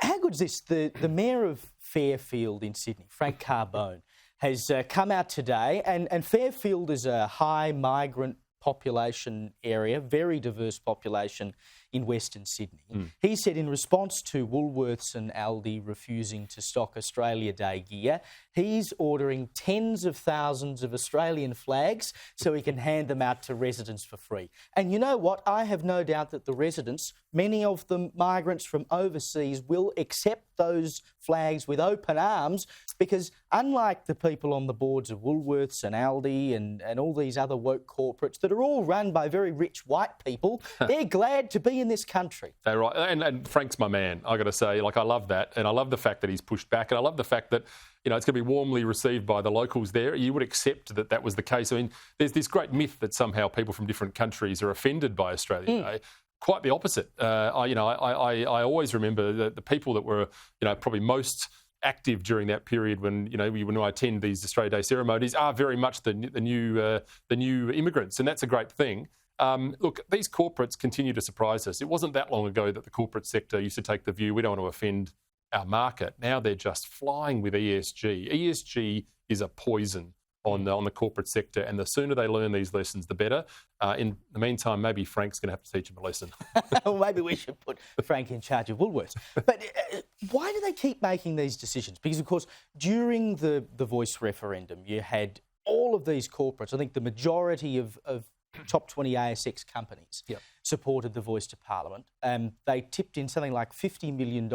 How good is this? The Mayor of Fairfield in Sydney, Frank Carbone, has come out today, and Fairfield is a high migrant population area, very diverse population in Western Sydney. He said in response to Woolworths and Aldi refusing to stock Australia Day gear, he's ordering tens of thousands of Australian flags so he can hand them out to residents for free. And you know what? I have no doubt that the residents, many of them migrants from overseas, will accept those flags with open arms, because unlike the people on the boards of Woolworths and Aldi and all these other woke corporates that are all run by very rich white people, they're glad to be in this country. They're right. And Frank's my man, I got to say. I love that. And I love the fact that he's pushed back. And I love the fact that, it's going to be warmly received by the locals there. You would accept that that was the case. I mean, there's this great myth that somehow people from different countries are offended by Australia Day. Quite the opposite. I always remember the people that were, probably most active during that period when I attend these Australia Day ceremonies are very much the new immigrants, and that's a great thing. Look, these corporates continue to surprise us. It wasn't that long ago that the corporate sector used to take the view we don't want to offend our market. Now they're just flying with ESG. ESG is a poison on the corporate sector, and the sooner they learn these lessons, the better. In the meantime, maybe Frank's going to have to teach them a lesson. Well, maybe we should put Frank in charge of Woolworths. But why do they keep making these decisions? Because, of course, during the Voice referendum, you had all of these corporates. I think the majority of top 20 ASX companies supported the Voice to Parliament. They tipped in something like $50 million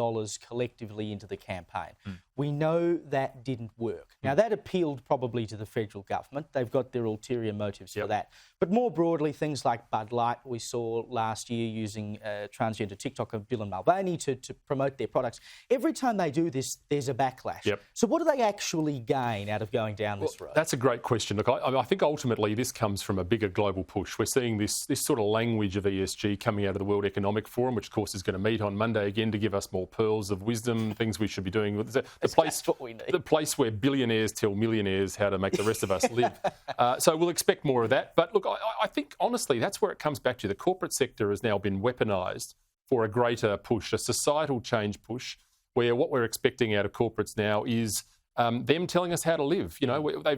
collectively into the campaign. We know that didn't work. Now, that appealed probably to the federal government. They've got their ulterior motives for that. But more broadly, things like Bud Light, we saw last year using transgender TikToker Bill and Mulvaney to promote their products. Every time they do this, there's a backlash. So what do they actually gain out of going down this road? That's a great question. Look, I think ultimately this comes from a bigger global push. We're seeing this sort of language of ESG coming out of the World Economic Forum, which of course is going to meet on Monday again to give us more pearls of wisdom, things we should be doing. That's what we need. The place where billionaires tell millionaires how to make the rest of us live. So we'll expect more of that. But look, I think honestly that's where it comes back to. The corporate sector has now been weaponised for a greater push, a societal change push, where what we're expecting out of corporates now is them telling us how to live.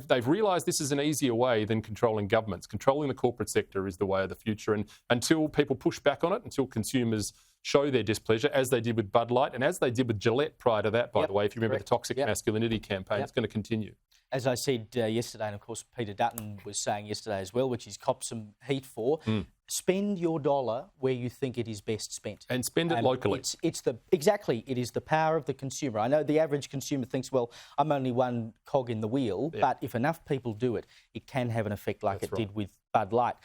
They've realised this is an easier way than controlling governments. Controlling the corporate sector is the way of the future. And until people push back on it, until consumers show their displeasure, as they did with Bud Light and as they did with Gillette prior to that, by the way, if you remember the toxic masculinity campaign, it's going to continue. As I said yesterday, and of course Peter Dutton was saying yesterday as well, which he's copped some heat for, spend your dollar where you think it is best spent. And spend it locally. It is the power of the consumer. I know the average consumer thinks, well, I'm only one cog in the wheel, but if enough people do it, it can have an effect like it did with Bud Light.